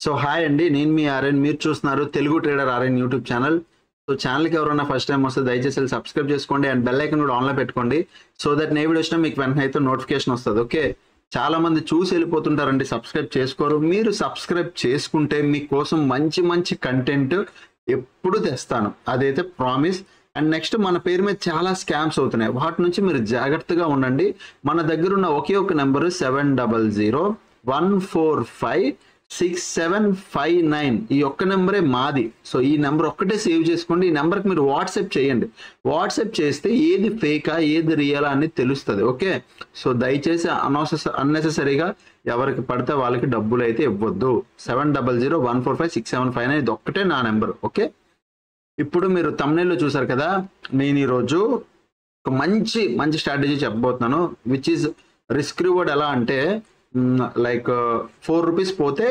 So hi అండి, నేను మీ RN. మీరు చూస్తున్నారు Telugu trader RN YouTube channel. So ఛానల్కి ఎవరైనా ఫస్ట్ టైం వస్తే దయచేసి సబ్స్క్రైబ్ చేసుకోండి అండ్ బెల్ ఐకన్ కూడా ఆన్లో పెట్టుకోండి. సో దట్ నేను వీడియో వచ్చినా మీకు వెంటనే అయితే నోటిఫికేషన్ వస్తుంది. ఓకే, చాలా మంది చూసి వెళ్ళిపోతుంటారండి, సబ్స్క్రైబ్ చేసుకోరు. మీరు సబ్స్క్రైబ్ చేసుకుంటే మీకోసం మంచి మంచి కంటెంట్ ఎప్పుడు తెస్తాను, అదైతే ప్రామిస్. అండ్ నెక్స్ట్, మన పేరు మీద చాలా స్కామ్స్ అవుతున్నాయి, వాటి నుంచి మీరు జాగ్రత్తగా ఉండండి. మన దగ్గర ఉన్న ఒకే ఒక నెంబరు 7001456759. ఈ ఒక్క నెంబరే మాది. సో ఈ నెంబర్ ఒక్కటే సేవ్ చేసుకోండి. ఈ నెంబర్కి మీరు వాట్సాప్ చేయండి. వాట్సాప్ చేస్తే ఏది ఫేకా ఏది రియలా అని తెలుస్తుంది. ఓకే, సో దయచేసి అన్నెసెసరీగా ఎవరికి పడితే వాళ్ళకి డబ్బులు అయితే ఇవ్వద్దు. 7001456759 ఇది ఒక్కటే నా నెంబర్. ఓకే, ఇప్పుడు మీరు thumbnail లో చూసారు కదా, నేను ఈరోజు ఒక మంచి మంచి స్ట్రాటజీ చెప్పబోతున్నాను, విచ్ ఈజ్ రిస్క్ రివార్డ్. ఎలా అంటే లైక్ 4 రూపీస్ పోతే,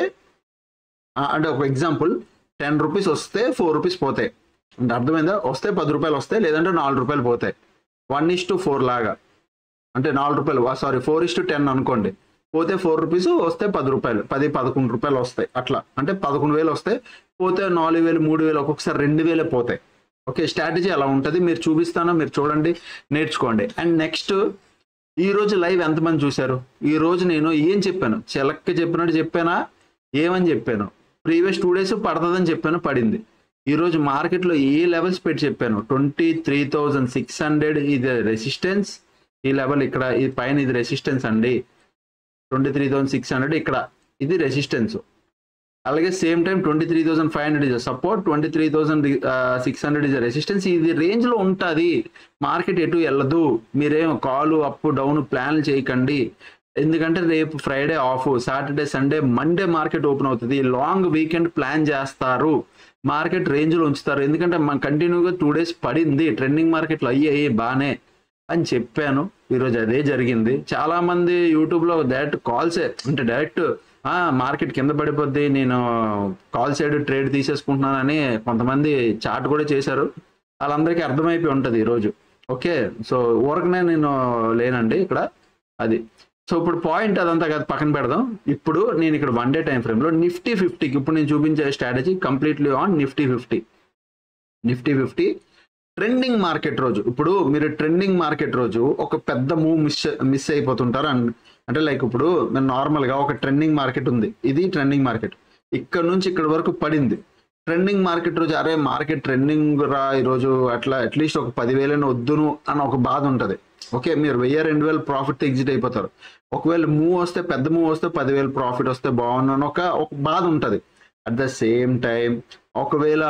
అంటే ఒక ఎగ్జాంపుల్, 10 రూపీస్ వస్తే 4 రూపీస్ పోతాయి అంటే అర్థమైందా? వస్తే 10 రూపాయలు వస్తాయి, లేదంటే 4 రూపాయలు పోతాయి. 1:4 లాగా, అంటే 4 రూపాయలు, సారీ 4:10 అనుకోండి. పోతే 4 రూపీస్, వస్తే 10 రూపాయలు, 10-11 రూపాయలు వస్తాయి. అట్లా అంటే 11,000 వస్తాయి, పోతే 4,000 3,000, ఒక్కొక్కసారి 2,000 పోతాయి. ఓకే, స్ట్రాటజీ అలా ఉంటుంది. మీరు చూపిస్తాను, మీరు చూడండి, నేర్చుకోండి. అండ్ నెక్స్ట్, ఈ రోజు లైవ్ ఎంతమంది చూశారు? ఈ రోజు నేను ఏం చెప్పాను? చెలక్క చెప్పినట్టు చెప్పానా? ఏమని చెప్పాను? ప్రీవియస్ 2 days పడుతుందని చెప్పాను, పడింది. ఈరోజు మార్కెట్లో ఏ లెవెల్స్ పెట్టి చెప్పాను? 23,600 ఇది రెసిస్టెన్స్, ఈ లెవెల్ ఇక్కడ, ఈ పైన ఇది రెసిస్టెన్స్ అండి. 23,600 ఇక్కడ ఇది రెసిస్టెన్స్. అలాగే same time 23,500 is support, 23,600 is resistance. ఇది రేంజ్ లో ఉంటుంది. మార్కెట్ ఎటు వెళ్ళదు. మీరేం కాలు అప్ డౌన్ ప్లాన్లు చేయకండి, ఎందుకంటే రేపు Friday of, Saturday Sunday Monday market open అవుతుంది. లాంగ్ వీకెండ్ ప్లాన్ చేస్తారు, మార్కెట్ రేంజ్ లో ఉంచుతారు. ఎందుకంటే మన కంటిన్యూగా 2 days పడింది, ట్రెండింగ్ మార్కెట్లు అయ్యాయి బానే అని చెప్పాను. ఈరోజు అదే జరిగింది. చాలా మంది యూట్యూబ్ లో డైరెక్ట్ కాల్సే, అంటే డైరెక్ట్ మార్కెట్ కింద పడిపోద్ది, నేను కాల్ సైడ్ ట్రేడ్ తీసేసుకుంటున్నానని కొంతమంది చాట్ కూడా చేశారు. వాళ్ళందరికీ అర్థమైపోయి ఉంటుంది ఈరోజు. ఓకే, సో ఊరకనే నేను లేనండి ఇక్కడ, అది. సో ఇప్పుడు పాయింట్ అదంతా కాదు, పక్కన పెడదాం. ఇప్పుడు నేను ఇక్కడ 1 day టైం ఫ్రేమ్ లో నిఫ్టీ 50కి ఇప్పుడు నేను చూపించే strategy completely on Nifty 50 trending market రోజు. ఇప్పుడు మీరు ట్రెండింగ్ మార్కెట్ రోజు ఒక పెద్ద మూవ్ మిస్ అయిపోతుంటారు. అంటే లైక్ ఇప్పుడు నార్మల్గా ఒక ట్రెండింగ్ మార్కెట్ ఉంది, ఇది ట్రెండింగ్ మార్కెట్, ఇక్కడ నుంచి ఇక్కడ వరకు పడింది. ట్రెండింగ్ మార్కెట్ రోజు, అరే మార్కెట్ ట్రెండింగ్ రా ఈరోజు, అట్లా అట్లీస్ట్ ఒక 10,000 వద్దును అని ఒక బాధ ఉంటుంది. ఓకే, మీరు 1,000-2,000 ప్రాఫిట్ ఎగ్జిట్ అయిపోతారు. ఒకవేళ మూవ్ వస్తే, పెద్ద మూవ్ వస్తే 10,000 ప్రాఫిట్ వస్తే బాగున్నాను ఒక బాధ ఉంటుంది. అట్ ద సేమ్ టైం ఒకవేళ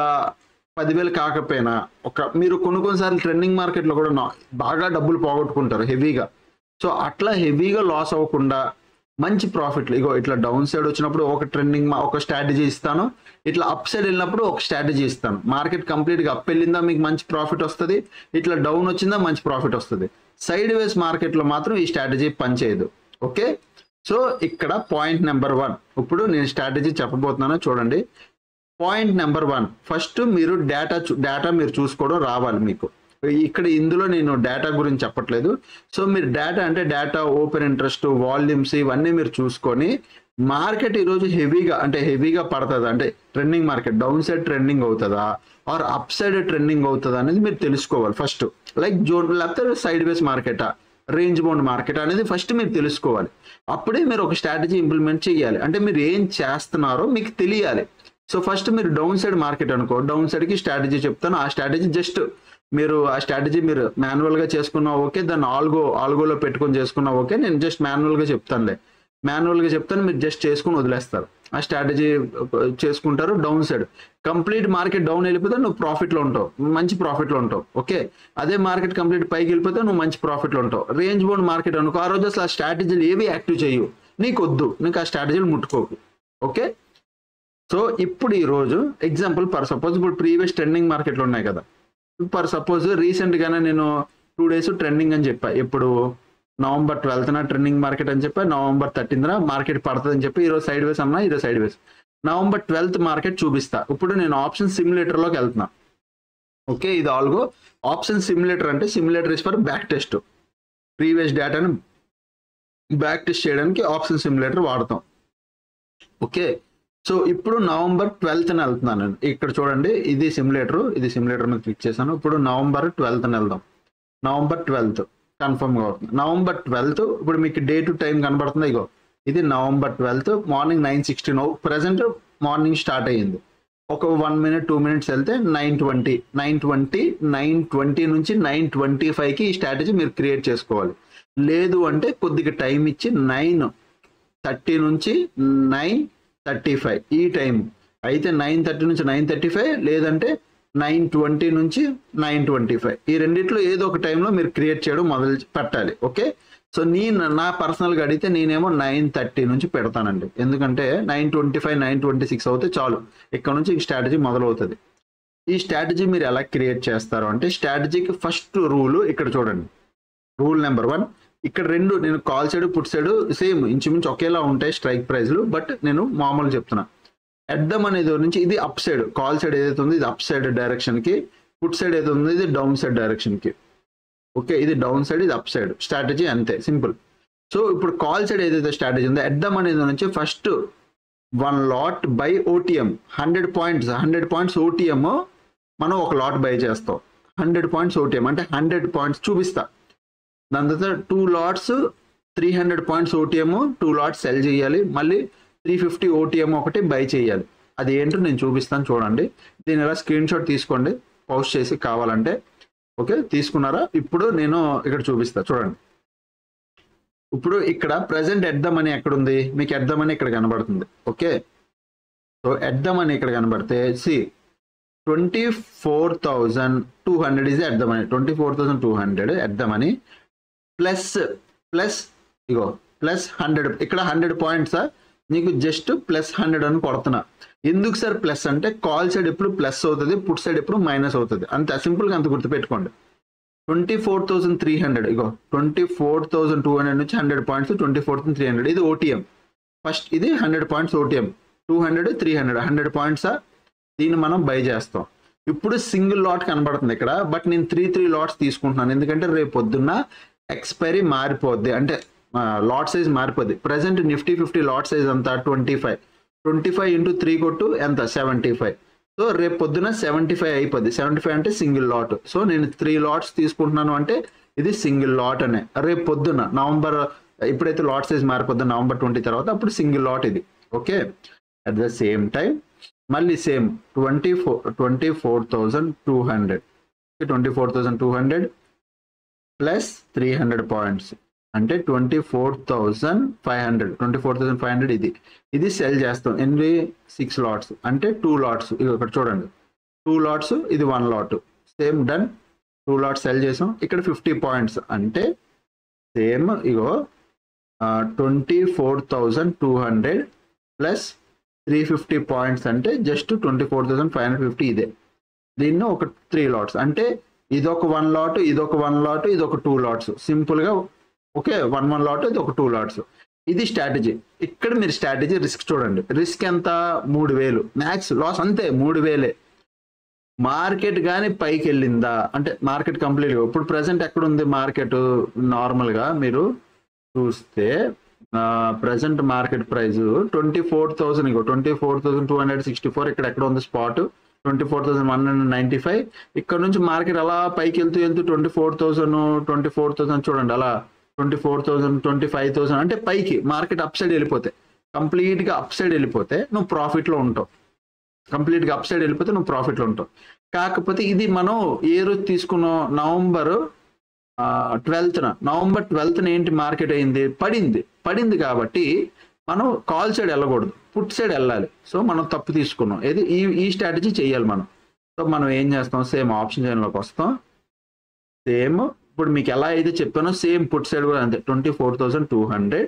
10,000 కాకపోయినా, మీరు కొన్నిసార్లు ట్రెండింగ్ మార్కెట్లో కూడా బాగా డబ్బులు పోగొట్టుకుంటారు హెవీగా. సో అట్లా హెవీగా లాస్ అవ్వకుండా మంచి ప్రాఫిట్లు, ఇగో ఇట్లా డౌన్ సైడ్ వచ్చినప్పుడు ఒక ట్రెండింగ్ ఒక స్ట్రాటజీ ఇస్తాను, ఇట్లా అప్ సైడ్ వెళ్ళినప్పుడు ఒక స్ట్రాటజీ ఇస్తాను. మార్కెట్ కంప్లీట్గా అప్ వెళ్ళిందా మీకు మంచి ప్రాఫిట్ వస్తుంది, ఇట్లా డౌన్ వచ్చిందా మంచి ప్రాఫిట్ వస్తుంది. సైడ్ వేస్ మార్కెట్లో మాత్రం ఈ స్ట్రాటజీ పనిచేయదు. ఓకే, సో ఇక్కడ పాయింట్ నెంబర్ 1 ఇప్పుడు నేను స్ట్రాటజీ చెప్పబోతున్నాను, చూడండి. పాయింట్ నెంబర్ 1, ఫస్ట్ మీరు డేటా మీరు చూసుకోవడం రావాలి మీకు. ఇక్కడ ఇందులో నేను డేటా గురించి చెప్పట్లేదు. సో మీరు డేటా అంటే డేటా, ఓపెన్ ఇంట్రెస్ట్, వాల్యూమ్స్, ఇవన్నీ మీరు చూసుకొని, మార్కెట్ ఈరోజు హెవీగా పడుతుందా, అంటే trending market down side trending అవుతుందా ఆర్ అప్ సైడ్ ట్రెండింగ్ అవుతుందా అనేది మీరు తెలుసుకోవాలి ఫస్ట్. లైక్ జోన్, లేకపోతే సైడ్ వేస్ మార్కెటా, రేంజ్ బౌండ్ మార్కెట్ అనేది ఫస్ట్ మీరు తెలుసుకోవాలి. అప్పుడే మీరు ఒక స్ట్రాటజీ ఇంప్లిమెంట్ చేయాలి. అంటే మీరు ఏం చేస్తున్నారో మీకు తెలియాలి. సో ఫస్ట్ మీరు డౌన్ సైడ్ మార్కెట్ అనుకో, డౌన్ సైడ్కి స్ట్రాటజీ చెప్తాను. ఆ స్ట్రాటజీ జస్ట్ మీరు మీరు మాన్యువల్గా చేసుకున్నా ఓకే, దాన్ని ఆల్గోలో పెట్టుకొని చేసుకున్నా ఓకే. నేను జస్ట్ మాన్యువల్గా చెప్తాను, మీరు జస్ట్ చేసుకుని వదిలేస్తారు. ఆ స్ట్రాటజీ చేసుకుంటారు. Down side complete market down వెళ్ళిపోతే నువ్వు ప్రాఫిట్లో ఉంటావు, మంచి ప్రాఫిట్లో ఉంటావు. ఓకే, అదే మార్కెట్ కంప్లీట్ పైకి వెళ్ళిపోతే నువ్వు మంచి ప్రాఫిట్లో ఉంటావు. రేంజ్ బౌండ్ మార్కెట్ అనుకో, ఆ రోజు అసలు ఆ స్ట్రాటజీలు ఏవి యాక్టివ్ చేయవు, నీకు వద్దు, నీకు ఆ స్ట్రాటజీలు ముట్టుకోకు. ఓకే, సో ఇప్పుడు ఈరోజు ఎగ్జాంపుల్, ఫర్ సపోజ్ ఇప్పుడు ప్రీవియస్ ట్రెండింగ్ మార్కెట్లు ఉన్నాయి కదా, ఫర్ సపోజ్ రీసెంట్గానే నేను 2 days ట్రెండింగ్ అని చెప్పా. ఇప్పుడు November 12th ట్రెండింగ్ మార్కెట్ అని చెప్పా, November 13th మార్కెట్ పడుతుంది అని చెప్పి, ఈరోజు సైడ్ వేస్ అన్నా, ఈరోజు సైడ్ వేస్. November 12th మార్కెట్ చూపిస్తా. ఇప్పుడు నేను ఆప్షన్ సిమ్యులేటర్లోకి వెళ్తున్నా. ఓకే, ఇది ఆల్గో ఆప్షన్ సిమ్యులేటర్, అంటే simulator is for back test. Previous డేటాను బ్యాక్ టెస్ట్ చేయడానికి ఆప్షన్ సిమ్యులేటర్ వాడతాం. ఓకే, సో ఇప్పుడు నవంబర్ 12th వెళ్తున్నాను నేను. ఇక్కడ చూడండి, ఇది సిమ్యులేటర్ మీద క్లిక్ చేశాను. ఇప్పుడు నవంబర్ 12th వెళ్దాం. నవంబర్ 12th కన్ఫర్మ్గా అవుతుంది. నవంబర్ 12th ఇప్పుడు మీకు డే టు టైం కనబడుతుంది. ఇగో ఇది November 12th morning 9:16. Present morning start అయ్యింది. ఒక 1 minute 2 minutes వెళ్తే 9:20 నుంచి 9:25కి ఈ స్ట్రాటజీ మీరు క్రియేట్ చేసుకోవాలి. లేదు అంటే కొద్దిగా టైం ఇచ్చి 9:30 నుంచి 9:35 ఈ టైం అయితే 9:30 నుంచి 9:35 లేదంటే 9:20 నుంచి 9:25 ఈ రెండిట్లో ఏదో ఒక టైంలో మీరు క్రియేట్ చేయడం మొదలు పెట్టాలి. ఓకే, సో నా పర్సనల్గా అడిగితే నేనేమో 9:30 నుంచి పెడతానండి. ఎందుకంటే 9:25 9:26 అవుతే చాలు, ఇక్కడ నుంచి ఈ స్ట్రాటజీ మొదలవుతుంది. ఈ స్ట్రాటజీ మీరు ఎలా క్రియేట్ చేస్తారు అంటే, స్ట్రాటజీకి ఫస్ట్ రూల్ ఇక్కడ చూడండి. రూల్ నెంబర్ 1, ఇక్కడ రెండు నేను call side put side same ఇంచుమించు ఒకేలా ఉంటాయి స్ట్రైక్ ప్రైజ్లు, బట్ నేను మామూలు చెప్తున్నా. ఎడ్డం అనేది నుంచి ఇది అప్ సైడ్, కాల్ సైడ్ ఏదైతే ఉందో ఇది అప్ సైడ్ డైరెక్షన్కి, పుట్ సైడ్ ఏదైతే ఉందో ఇది డౌన్ సైడ్ డైరెక్షన్కి. ఓకే, ఇది డౌన్ సైడ్, ఇది అప్ సైడ్. స్ట్రాటజీ అంతే, సింపుల్. సో ఇప్పుడు కాల్ సైడ్ ఏదైతే స్ట్రాటజీ ఉందో ఎడ్డం అనేది నుంచి first 1 lot by OTM 100 points OTM మనం ఒక లాట్ బై చేస్తాం. 100 పాయింట్స్ ఓటీఎం అంటే 100 పాయింట్స్ చూపిస్తా. దాని తర్వాత 2 lots 300 points OTM 2 lots cell చేయాలి. మళ్ళీ 350 ఓటీఎం ఒకటి బై చేయాలి. అది ఏంటో నేను చూపిస్తాను, చూడండి. దీని ఎలా స్క్రీన్ షాట్ తీసుకోండి, పోస్ట్ చేసి కావాలంటే. ఓకే, తీసుకున్నారా? ఇప్పుడు నేను ఇక్కడ చూపిస్తా, చూడండి. ఇప్పుడు ఇక్కడ ప్రెసెంట్ ఎడ్ద మనీ ఎక్కడ ఉంది? మీకు ఎడ్ద మనీ ఇక్కడ కనబడుతుంది. ఓకే, సో ఎడ్ద మనీ ఇక్కడ కనబడితే see 24,200 is at the money. 24,200 at the money plus ఇగో ప్లస్ 100. ఇక్కడ 100 పాయింట్స్ నీకు జస్ట్ ప్లస్ 100 అని కొడుతున్నా. ఎందుకు సార్ ప్లస్ అంటే, కాల్ సైడ్ ఎప్పుడు ప్లస్ అవుతుంది, పుట్ సైడ్ ఎప్పుడు మైనస్ అవుతుంది. అంత సింపుల్గా అంత గుర్తుపెట్టుకోండి. 24,300 ఇగో 24,200 నుంచి 100 పాయింట్స్ 24,300 ఇది ఓటీఎం. ఫస్ట్ ఇది 100 పాయింట్స్ ఓటీఎం, 200 300 100 పాయింట్స్ దీన్ని మనం బై చేస్తాం. ఇప్పుడు సింగిల్ లాట్ కనబడుతుంది ఇక్కడ, బట్ నేను 3 lots తీసుకుంటున్నాను. ఎందుకంటే రేపు పొద్దున్న ఎక్స్పైరీ మారిపోద్ది, అంటే లాట్ సైజ్ మారిపోద్ది. ప్రజెంట్ నిఫ్టీ 50 లాట్ సైజ్ అంతా 25 ఇంటూ 3 కొట్టు ఎంత 75. సో రేపు పొద్దున 75 అయిపోద్ది. 75 అంటే సింగిల్ లాట్. సో నేను 3 lots తీసుకుంటున్నాను అంటే ఇది సింగిల్ లాట్ అనే. రేపు పొద్దున్న నవంబర్ ఇప్పుడైతే లాట్ సైజ్ మారిపోద్ది నవంబర్ 20 తర్వాత, అప్పుడు సింగిల్ లాట్ ఇది. Okay, at the same time మళ్ళీ సేమ్ 24,200 ప్లస్ 300 పాయింట్స్ అంటే 24,500 ఇది సెల్ చేస్తాం. ఎన్ని 6 lots అంటే 2 lots. ఇక్కడ చూడండి, 2 lots ఇది 1 lot. Same done, 2 lots cell చేసాం. ఇక్కడ 50 పాయింట్స్ అంటే సేమ్ ఇగో 24,200 ప్లస్ 350 పాయింట్స్ అంటే జస్ట్ 24,550 ఇదే. దీన్ని ఒక 3 lots అంటే ఇదొక 1 lot, ఇదొక 1 lot, ఇదొక 2 lots. సింపుల్గా ఓకే, 1 lot, ఇది ఒక 2 lots. ఇది స్ట్రాటజీ. ఇక్కడ మీరు స్ట్రాటజీ రిస్క్ చూడండి. రిస్క్ ఎంత? 3,000. మ్యాక్స్ లాస్ అంతే 3,000. మార్కెట్ కానీ పైకి వెళ్ళిందా అంటే మార్కెట్ కంప్లీట్గా ఇప్పుడు ప్రజెంట్ ఎక్కడ ఉంది మార్కెట్? నార్మల్గా మీరు చూస్తే ప్రజెంట్ మార్కెట్ ప్రైస్ 24,000 ఇగో 24,264 ఇక్కడ ఎక్కడ ఉంది స్పాట్ 24,195. ఇక్కడ నుంచి మార్కెట్ అలా పైకి వెళ్తూ 24,000 చూడండి, అలా 24,000 25,000 అంటే పైకి మార్కెట్ అప్ సైడ్ వెళ్ళిపోతే, కంప్లీట్గా అప్ సైడ్ వెళ్ళిపోతే నువ్వు ప్రాఫిట్లో ఉంటావు. కంప్లీట్గా అప్ సైడ్ వెళ్ళిపోతే నువ్వు ప్రాఫిట్లో ఉంటావు. కాకపోతే ఇది మనం ఏ రోజు తీసుకున్నాం? నవంబర్ 12th ఏంటి మార్కెట్ అయింది? పడింది కాబట్టి మనం కాల్ సైడ్ వెళ్ళకూడదు, పుట్ సైడ్ వెళ్ళాలి. సో మనం తప్పు తీసుకున్నాం. ఏది ఈ స్ట్రాటజీ చేయాలి మనం. సో మనం ఏం చేస్తాం? సేమ్ ఆప్షన్ చైన్లోకి వస్తాం. సేమ్ ఇప్పుడు మీకు ఎలా అయితే చెప్పానో సేమ్ పుట్ సైడ్ కూడా అంతే 24,200.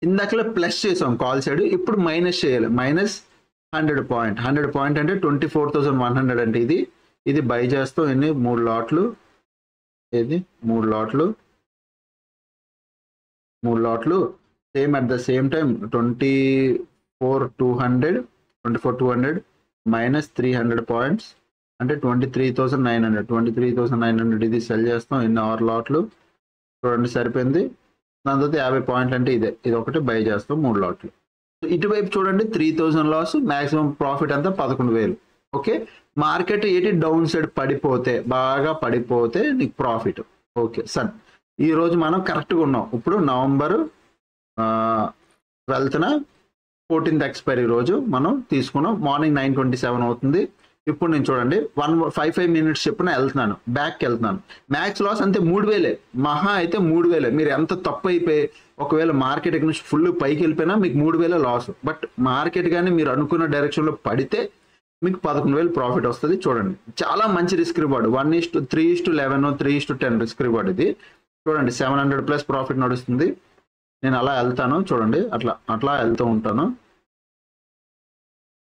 ఇందాకలో ప్లస్ చేసాం కాల్ సైడ్, ఇప్పుడు మైనస్ చేయాలి. మైనస్ 100 పాయింట్ అంటే 24,100 అంటే ఇది బై చేస్తాం. ఎన్ని? 3 lots. ఏది 3 lots same at the same time 24,200 minus 300 points అంటే 23,900 ఇది సెల్ చేస్తాం. ఎన్ని 6 lots చూడండి, సరిపోయింది. దాని తర్వాత 50 పాయింట్లు అంటే ఇది ఒకటి బై చేస్తాం 3 lots. ఇటువైపు చూడండి 3000 లాస్, మాక్సిమం ప్రాఫిట్ అంతా 11,000. ఓకే, మార్కెట్ ఏంటి డౌన్ సైడ్ పడిపోతే, బాగా పడిపోతే నీకు ప్రాఫిట్. ఓకే సార్, ఈ రోజు మనం కరెక్ట్గా ఉన్నాం. ఇప్పుడు నవంబర్ 12న 14th ఎక్స్పైరీ రోజు మనం తీసుకున్నాం. మార్నింగ్ 9:27 అవుతుంది. ఇప్పుడు నేను చూడండి 5 మినిట్స్ చెప్పున వెళ్తున్నాను, బ్యాక్కి వెళ్తున్నాను. మ్యాక్స్ లాస్ అంతే 3,000, మహా అయితే 3,000. మీరు ఎంత తప్పు అయిపోయి ఒకవేళ మార్కెట్ ఇక్కడ నుంచి ఫుల్ పైకి వెళ్ళిపోయినా మీకు 3,000 లాస్. బట్ మార్కెట్ కానీ మీరు అనుకున్న డైరెక్షన్లో పడితే మీకు 11,000 ప్రాఫిట్ వస్తుంది. చూడండి చాలా మంచి రిస్క్ రివార్డ్. 1:3:11, 3:10 రిస్క్ రివార్డ్ ఇది. చూడండి 700+ ప్రాఫిట్ నడుస్తుంది. నేను అలా వెళ్తాను, చూడండి అట్లా వెళ్తూ ఉంటాను.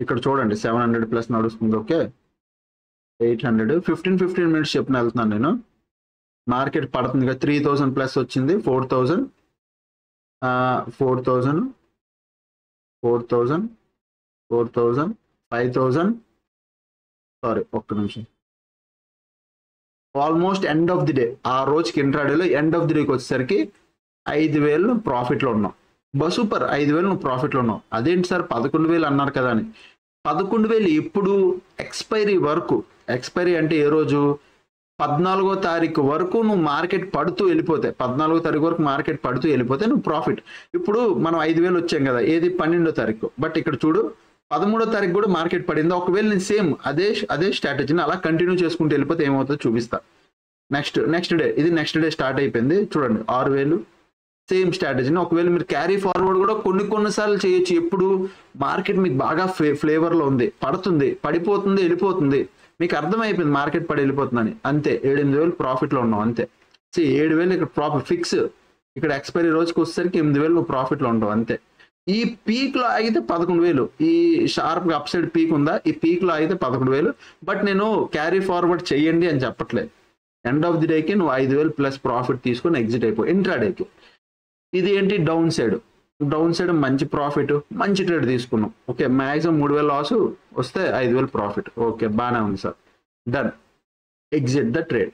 ఇక్కడ చూడండి 700+ నడుస్తుంది. ఓకే, 800, 15 మినిట్స్ చెప్పిన వెళ్తున్నాను నేను. మార్కెట్ పడుతుంది కదా, 3,000+ వచ్చింది, 4,000, 5,000. సారీ, ఒక్క నిమిషం. Almost end of the day, ఆ రోజుకి ఇంట్రాడేలో ఎండ్ ఆఫ్ ది డేకి వచ్చేసరికి 5,000 ప్రాఫిట్లో ఉన్నాం. సూపర్, 5,000 నువ్వు ప్రాఫిట్లో ఉన్నావు. అదేంటి సార్ 11,000 అన్నారు కదా అని. 11,000 ఇప్పుడు ఎక్స్పైరీ వరకు, ఎక్స్పైరీ అంటే ఏ రోజు 14వ తారీఖు వరకు నువ్వు మార్కెట్ పడుతూ వెళ్ళిపోతే, 14వ తారీఖు వరకు మార్కెట్ పడుతూ వెళ్ళిపోతే నువ్వు ప్రాఫిట్. ఇప్పుడు మనం 5,000 వచ్చాం కదా, ఏది 12వ తారీఖు. బట్ ఇక్కడ చూడు 13వ తారీఖు కూడా మార్కెట్ పడింది. ఒకవేళ నేను సేమ్ అదే స్ట్రాటజీని అలా కంటిన్యూ చేసుకుంటూ వెళ్ళిపోతే ఏమవుతుందో చూపిస్తా. నెక్స్ట్ డే, ఇది నెక్స్ట్ డే స్టార్ట్ అయిపోయింది. చూడండి 6,000, సేమ్ స్ట్రాటజీని ఒకవేళ మీరు క్యారీ ఫార్వర్డ్ కూడా కొన్నిసార్లు చేయొచ్చు. ఎప్పుడు మార్కెట్ మీకు బాగా ఫ్లేవర్లో ఉంది, పడుతుంది, పడిపోతుంది, వెళ్ళిపోతుంది, మీకు అర్థమైపోయింది మార్కెట్ పడి వెళ్ళిపోతుందని, అంతే 7,000 ప్రాఫిట్లో ఉన్నాం అంతే. 7,000 ఇక్కడ ప్రాఫిట్ ఫిక్స్. ఇక్కడ ఎక్స్పైరీ రోజుకి వచ్చేసరికి 8,000 నువ్వు ప్రాఫిట్లో ఉంటావు అంతే. ఈ పీక్లో ఆగితే 11,000, ఈ షార్ప్గా అప్ సైడ్ పీక్ ఉందా, ఈ పీక్లో ఆగితే 11,000. బట్ నేను క్యారీ ఫార్వర్డ్ చెయ్యండి అని చెప్పట్లేదు. ఎండ్ ఆఫ్ ది డేకి నువ్వు 5,000+ ప్రాఫిట్ తీసుకొని ఎగ్జిట్ అయిపో ఇంట్రాడేకి. ఇది ఏంటి డౌన్ సైడ్ మంచి ప్రాఫిట్, మంచి ట్రేడ్ తీసుకున్నాం. ఓకే, మ్యాక్సిమం 3,000 లాస్ వస్తే 5,000 ప్రాఫిట్. ఓకే, బాగానే ఉంది sir, done, exit the trade.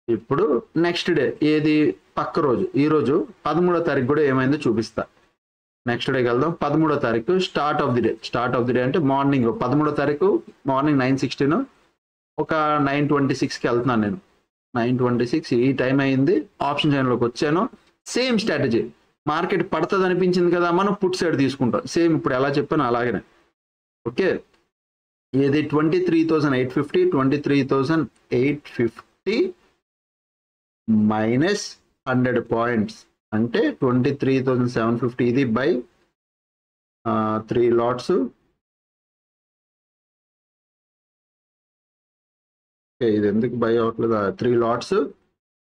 ఇప్పుడు నెక్స్ట్ డే, ఏది పక్క రోజు, ఈ రోజు 13వ తారీఖు కూడా ఏమైందో చూపిస్తా. నెక్స్ట్ డేకి వెళ్దాం. 13వ తారీఖు స్టార్ట్ ఆఫ్ ది డే అంటే మార్నింగ్ 13వ తారీఖు మార్నింగ్ 9:16, ఒక 9:26కి వెళ్తున్నాను నేను. 9:26 ఈ టైం అయింది. ఆప్షన్ చైన్లోకి వచ్చాను. సేమ్ స్ట్రాటజీ, మార్కెట్ పడుతుంది అనిపించింది కదా, మనం పుట్ సైడ్ తీసుకుంటాం. సేమ్ ఇప్పుడు ఎలా చెప్పాను అలాగనే. ఓకే, ఏది 23,850, 23,850 మైనస్ 100 పాయింట్స్ అంటే 23,750. ఇది బై 3 లాట్స్. ఇది ఎందుకు బై అవ్వట్లేదు, 3 లాట్స్.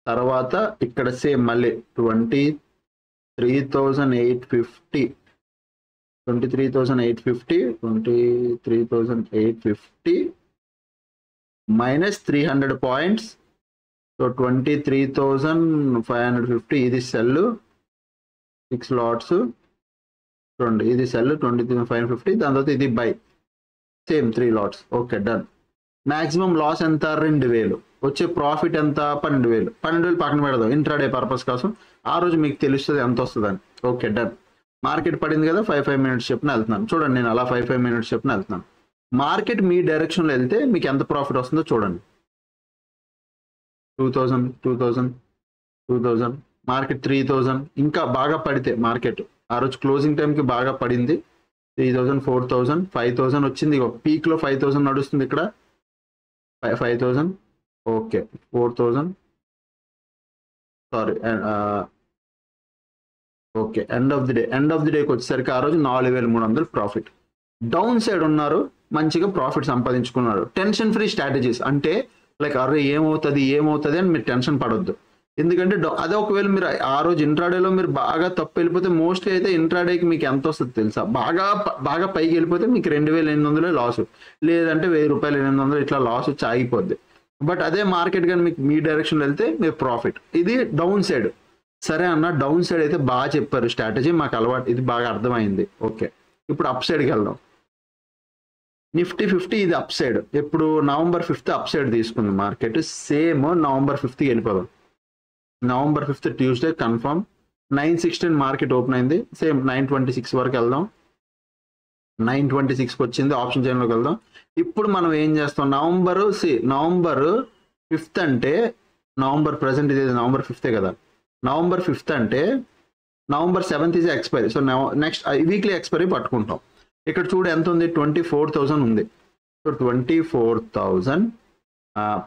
తర్వాత ఇక్కడ సేమ్ మళ్ళీ 23,850 మైనస్ 300 పాయింట్స్. సో 23,550. ఇది సెల్ 6 లాట్స్. చూడండి ఇది సెల్ 23,550. దాని తర్వాత ఇది by same 3 lots. Okay, done. Maximum loss ఎంత, 2,000. వచ్చే ప్రాఫిట్ ఎంత, 12,000. 12,000 పక్కన పెడదాం ఇంట్రాడే పర్పస్ కోసం. ఆ రోజు మీకు తెలుస్తుంది ఎంత వస్తుందని. Okay, done. మార్కెట్ పడింది కదా, 5 మినిట్స్ చెప్పిన వెళ్తున్నాను. చూడండి నేను అలా 5 మినిట్స్ చెప్పిన వెళ్తున్నాను. మార్కెట్ మీ డైరెక్షన్లో వెళ్తే మీకు ఎంత ప్రాఫిట్ వస్తుందో చూడండి. 2,000 మార్కెట్ 3,000. ఇంకా బాగా పడితే మార్కెట్ ఆ రోజు క్లోజింగ్ టైంకి బాగా పడింది. 3,000, 4,000, 5,000 వచ్చింది. పీక్లో 5,000 నడుస్తుంది ఇక్కడ. 5,000. Okay, 4,000. Sorry, okay, end of the డేకి వచ్చేసరికి ఆ రోజు 4,300 ప్రాఫిట్. డౌన్ సైడ్ ఉన్నారు, మంచిగా ప్రాఫిట్ సంపాదించుకున్నారు. టెన్షన్ ఫ్రీ స్ట్రాటజీస్ అంటే లైక్ అరే ఏమవుతుంది అని మీరు టెన్షన్ పడొద్దు. ఎందుకంటే అదే ఒకవేళ మీరు ఆ రోజు ఇంట్రాడేలో మీరు బాగా తప్పు వెళ్ళిపోతే, మోస్ట్లీ అయితే ఇంట్రాడేకి మీకు ఎంత వస్తుంది తెలుసా, బాగా పైకి వెళ్ళిపోతే మీకు 2,800 లాస్, లేదంటే 1,000 రూపాయలు 800 ఇట్లా లాస్ వచ్చి ఆగిపోద్ది. బట్ అదే మార్కెట్ కానీ మీకు మీ డైరెక్షన్లో వెళ్తే మీరు ప్రాఫిట్. ఇది డౌన్ సైడ్. సరే అన్న, డౌన్ సైడ్ అయితే బాగా చెప్పారు స్ట్రాటజీ, మాకు అలవాటు, ఇది బాగా అర్థమైంది. ఓకే, ఇప్పుడు అప్ సైడ్కి వెళ్దాం. నిఫ్టీ 50 ఇది అప్ సైడ్. ఇప్పుడు నవంబర్ 5th అప్ సైడ్ తీసుకుంది మార్కెట్. సేమ్ నవంబర్ 5th వెళ్ళిపోదాం. November 5th Tuesday confirm. 9:16 market open అయింది. సేమ్ 9:26 వరకు వెళ్దాం. 9:26కి వచ్చింది. ఆప్షన్ చైన్లోకి వెళ్దాం. ఇప్పుడు మనం ఏం చేస్తాం, నవంబర్ 5th అంటే నవంబర్ ప్రెసెంట్ ఇది నవంబర్ 5th కదా. నవంబర్ 5th అంటే November 7th is expiry. So next weekly expiry పట్టుకుంటాం. ఇక్కడ చూడు ఎంత ఉంది, 24,000 ఉంది. సో 24,000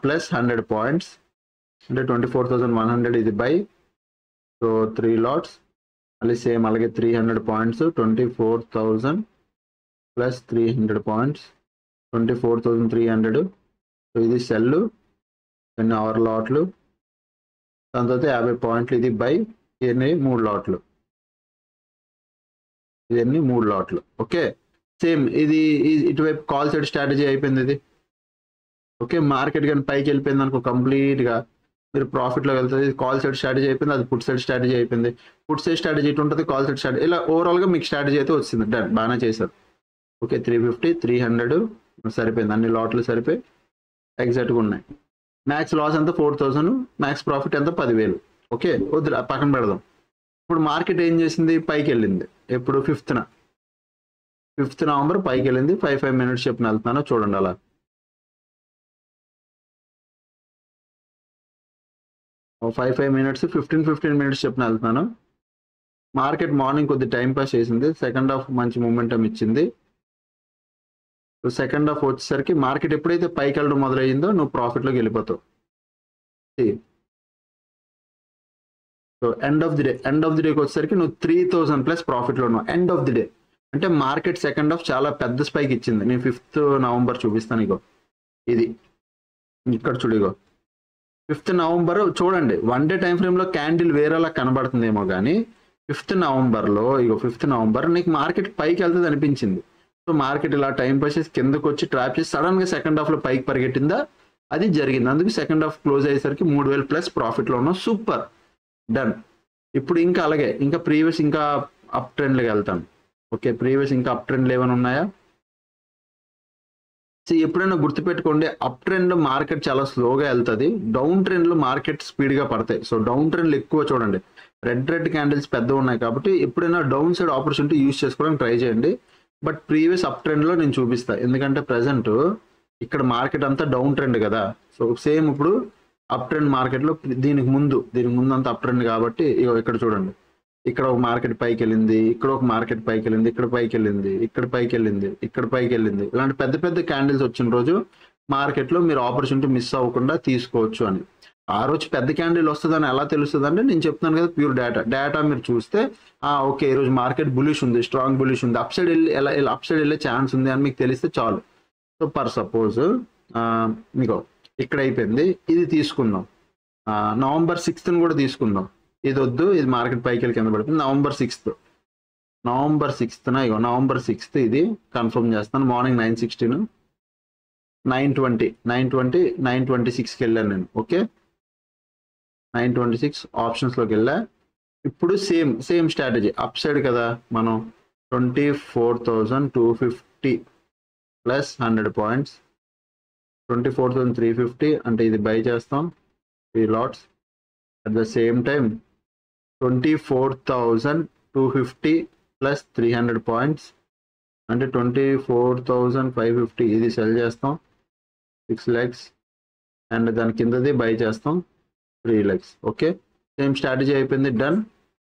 ప్లస్ 100 పాయింట్స్ అంటే 24,100 ఇది బై. సో 3 లాట్స్ మళ్ళీ సేమ్ అలాగే 300 పాయింట్స్ 24,000 ప్లస్ 300 పాయింట్స్ 24,300. సో ఇది సెల్ ఎన్ని 6 లాట్లు, దాని తర్వాత 50 పాయింట్లు ఇది బై. ఇవన్నీ 3 లాట్లు, ఇవన్నీ 3 లాట్లు. ఓకే, సేమ్ ఇది ఇటువైపు కాల్ సైడ్ స్ట్రాటజీ అయిపోయింది ఇది. ఓకే, మార్కెట్ కానీ పైకి వెళ్ళిపోయింది అనుకో కంప్లీట్గా మీరు ప్రాఫిట్లో వెళ్తుంది. కాల్ సైడ్ స్ట్రాటజీ అయిపోయింది, అది పుట్ సైడ్ స్ట్రాటజీ అయిపోయింది. పుట్ సైడ్ స్ట్రాటజీ ఇటు ఉంటుంది, కాల్ సైడ్ స్ట్రాటజీ, ఇలా ఓవరాల్గా మీకు స్ట్రాటజీ అయితే వచ్చింది. డన్, బాగానే చేశారు. ఓకే, 350 300 సరిపోయింది, అన్ని లాట్లు సరిపోయి ఎగ్జాక్ట్గా ఉన్నాయి. మ్యాక్స్ లాస్ ఎంత 4,000, మ్యాక్స్ ప్రాఫిట్ ఎంత 10,000. ఓకే, వద్దు పక్కన పెడదాం. ఇప్పుడు మార్కెట్ ఏం చేసింది, పైకి వెళ్ళింది. ఎప్పుడు 5th నవంబర్ పైకి వెళ్ళింది. 5 minutes చెప్పిన వెళ్తున్నాను చూడండి. అలా 5 minutes 15 minutes చెప్పిన వెళ్తున్నాను. మార్కెట్ మార్నింగ్ కొద్ది టైం పాస్ చేసింది, సెకండ్ హాఫ్ మంచి మూమెంటం ఇచ్చింది. సో సెకండ్ హాఫ్ వచ్చేసరికి మార్కెట్ ఎప్పుడైతే పైకి వెళ్ళడం మొదలయ్యిందో నువ్వు ప్రాఫిట్లోకి వెళ్ళిపోతావు. సో ఎండ్ ఆఫ్ ది డేకి వచ్చేసరికి నువ్వు 3,000 ప్లస్ ప్రాఫిట్లో ఉన్నావు ఎండ్ ఆఫ్ ది డే. అంటే మార్కెట్ సెకండ్ హాఫ్ చాలా పెద్ద స్పైక్ ఇచ్చింది. నేను 5th నవంబర్ చూపిస్తాను. ఇగో ఇది ఇక్కడ చూడు, ఇగో 5th నవంబర్ చూడండి. 1 డే టైం ఫ్రేమ్లో క్యాండిల్ వేరేలా కనబడుతుందేమో కానీ 5th నవంబర్లో ఇగో 5th నవంబర్ నీకు మార్కెట్ పైకి వెళ్తుంది అనిపించింది. సో మార్కెట్ ఇలా టైం పాస్ చేసి కిందకు వచ్చి ట్రాప్ చేసి సడన్గా సెకండ్ హాఫ్లో పైకి పరిగెట్టిందా, అది జరిగింది. అందుకు సెకండ్ హాఫ్ క్లోజ్ అయ్యేసరికి 3,000 ప్లస్ ప్రాఫిట్లో ఉన్నాం. Super, done. ఇప్పుడు ఇంకా అలాగే ఇంకా ప్రీవియస్ ఇంకా అప్ ట్రెండ్లోకి వెళ్తాను. ఓకే, ప్రీవియస్ ఇంకా అప్ ట్రెండ్లు ఏమైనా ఉన్నాయా? ఎప్పుడైనా గుర్తుపెట్టుకోండి, అప్ ట్రెండ్ మార్కెట్ చాలా స్లోగా వెళ్తుంది, డౌన్ ట్రెండ్లో మార్కెట్ స్పీడ్గా పడతాయి. సో డౌన్ ట్రెండ్లు ఎక్కువ చూడండి, రెడ్ క్యాండిల్స్ పెద్ద ఉన్నాయి కాబట్టి ఎప్పుడైనా డౌన్ సైడ్ ఆపర్చునిటీ యూజ్ చేసుకోవడానికి ట్రై చేయండి. బట్ ప్రీవియస్ అప్ ట్రెండ్లో నేను చూపిస్తాను, ఎందుకంటే ప్రజెంట్ ఇక్కడ మార్కెట్ అంతా డౌన్ ట్రెండ్ కదా. సో సేమ్ ఇప్పుడు అప్ ట్రెండ్ మార్కెట్లో దీనికి ముందు అంతా అప్ ట్రెండ్ కాబట్టి ఇక్కడ చూడండి, ఇక్కడ ఒక మార్కెట్ పైకి వెళ్ళింది, ఇక్కడ ఒక మార్కెట్ పైకి వెళ్ళింది, ఇక్కడ పైకి వెళ్ళింది, ఇక్కడ పైకి వెళ్ళింది, ఇక్కడ పైకి వెళ్ళింది. ఇలాంటి పెద్ద పెద్ద క్యాండిల్స్ వచ్చిన రోజు మార్కెట్లో మీరు ఆపర్చునిటీ మిస్ అవ్వకుండా తీసుకోవచ్చు అని. ఆ రోజు పెద్ద క్యాండిల్ వస్తుందని ఎలా తెలుస్తుంది అంటే నేను చెప్తున్నాను కదా, ప్యూర్ డేటా మీరు చూస్తే ఓకే ఈరోజు మార్కెట్ బులిష్ ఉంది, స్ట్రాంగ్ బులిష్ ఉంది, అప్ సైడ్ వెళ్ళే ఛాన్స్ ఉంది అని మీకు తెలిస్తే చాలు. సో పర్ సపోజ్ మీకు ఇక్కడ అయిపోయింది, ఇది తీసుకుందాం. నవంబర్ 6th కూడా తీసుకుందాం. ఇది వద్దు, ఇది మార్కెట్ పైకి వెళ్ళి కింద పడుతుంది. నవంబర్ 6th ఇగో నవంబర్ 6th ఇది కన్ఫర్మ్ చేస్తాను. మార్నింగ్ 9:16 9:26కి వెళ్ళాను నేను. ఓకే, 9:26 ఆప్షన్స్లోకి వెళ్ళా. ఇప్పుడు సేమ్ స్ట్రాటజీ అప్ సైడ్ కదా. మనం 24,250 ప్లస్ 100 పాయింట్స్ 24,350 అంటే ఇది బై చేస్తాం 3 LADS. At the same time 24,250 plus 300 points అంటే 24,550 ఇది సెల్ చేస్తాం 6 legs అండ్ దాని కిందది బై చేస్తాం 3 legs. ఓకే, సేమ్ స్ట్రాటజీ అయిపోయింది, డన్.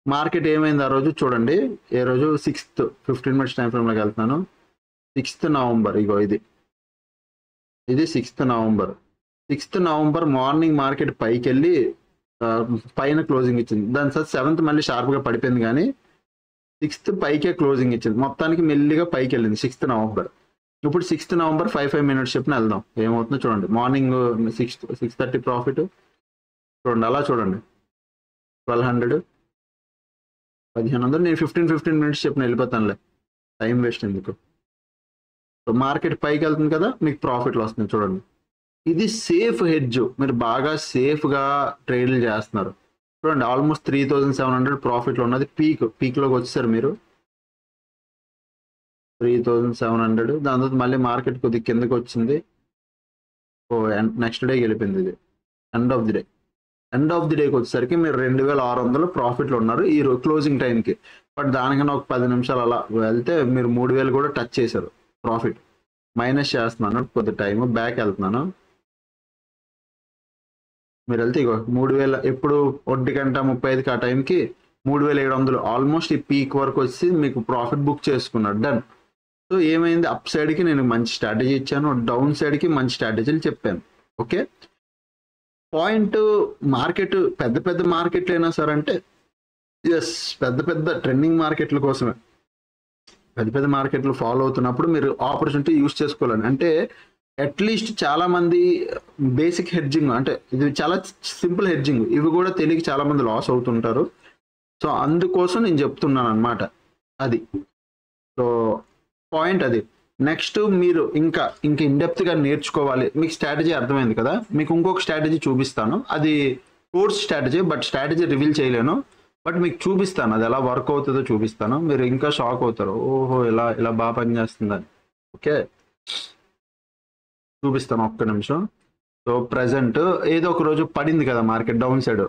మార్కెట్ ఏమైంది ఆ రోజు చూడండి. ఏ రోజు 6th 15 minutes టైం ఫ్రేమ్లోకి వెళ్తున్నాను. 6th నవంబర్ ఇగో ఇది 6th నవంబర్ మార్నింగ్ మార్కెట్ పైకి వెళ్ళి పైన క్లోజింగ్ ఇచ్చింది. దాని తర్వాత 7th మళ్ళీ షార్ప్గా పడిపోయింది కానీ 6th పైకే క్లోజింగ్ ఇచ్చింది. మొత్తానికి మెల్లిగా పైకి వెళ్ళింది 6th నవంబర్. ఇప్పుడు 6th నవంబర్ 5 minutes చెప్పిన వెళ్దాం. ఏమవుతుందో చూడండి. మార్నింగ్ 6:30 ప్రాఫిట్ చూడండి, అలా చూడండి. 1,200 1,500 నేను 15 minutes చెప్పిన వెళ్ళిపోతానులే, టైం వేస్ట్ ఎందుకు. సో మార్కెట్ పైకి వెళ్తుంది కదా, మీకు ప్రాఫిట్లు వస్తుంది చూడండి. ఇది సేఫ్ హెడ్జ్, మీరు బాగా సేఫ్గా ట్రేడ్లు చేస్తున్నారు చూడండి. ఆల్మోస్ట్ 3,700 ప్రాఫిట్లో ఉన్నది. పీక్లోకి వచ్చేసారు మీరు 3,700. దాని తర్వాత మళ్ళీ మార్కెట్ కొద్దిగా కిందకి వచ్చింది. నెక్స్ట్ డే వెళ్ళిపోయింది. ఇది end of the day. End of the డేకి వచ్చేసరికి మీరు 2600 ప్రాఫిట్లో ఉన్నారు ఈ క్లోజింగ్ టైంకి. బట్ దానికన్నా ఒక 10 నిమిషాలు అలా వెళ్తే మీరు 3000 కూడా టచ్ చేశారు ప్రాఫిట్. మైనస్ చేస్తున్నాను కొద్ది టైం, బ్యాక్ వెళ్తున్నాను. మీరు వెళ్తే ఇగో 3000 ఎప్పుడు 1:35కి ఆ టైంకి 3700 ఆల్మోస్ట్ ఈ పీక్ వరకు వచ్చి మీకు ప్రాఫిట్ బుక్ చేసుకున్నాడు. డన్. సో ఏమైంది, అప్ సైడ్కి నేను మంచి స్ట్రాటజీ ఇచ్చాను, డౌన్ సైడ్కి మంచి స్ట్రాటజీలు చెప్పాను. ఓకే, పాయింట్ మార్కెట్ పెద్ద పెద్ద మార్కెట్లు అయినా సరే అంటే ఎస్ పెద్ద పెద్ద ట్రెండింగ్ మార్కెట్ల కోసమే, పెద్ద పెద్ద మార్కెట్లు ఫాలో అవుతున్నప్పుడు మీరు ఆపర్చునిటీ యూస్ చేసుకోవాలని. అంటే అట్లీస్ట్ చాలా మంది బేసిక్ హెడ్జింగ్ అంటే ఇది చాలా సింపుల్ హెడ్జింగ్, ఇవి కూడా తెలియక చాలా మంది లాస్ అవుతుంటారు. సో అందుకోసం నేను చెప్తున్నాను అనమాట. అది సో పాయింట్ అది. నెక్స్ట్ మీరు ఇంకా ఇన్డెప్త్గా నేర్చుకోవాలి, మీకు స్ట్రాటజీ అర్థమైంది కదా, మీకు ఇంకొక స్ట్రాటజీ చూపిస్తాను. అది course strategy, but strategy reveal చేయలేను, బట్ మీకు చూపిస్తాను అది ఎలా వర్క్ అవుతుందో చూపిస్తాను. మీరు ఇంకా షాక్ అవుతారు, ఓహో ఇలా ఇలా బాగా పనిచేస్తుందని. ఓకే, చూపిస్తాను ఒక్క నిమిషం. సో ప్రజెంట్ ఏదో ఒక రోజు పడింది కదా market down side,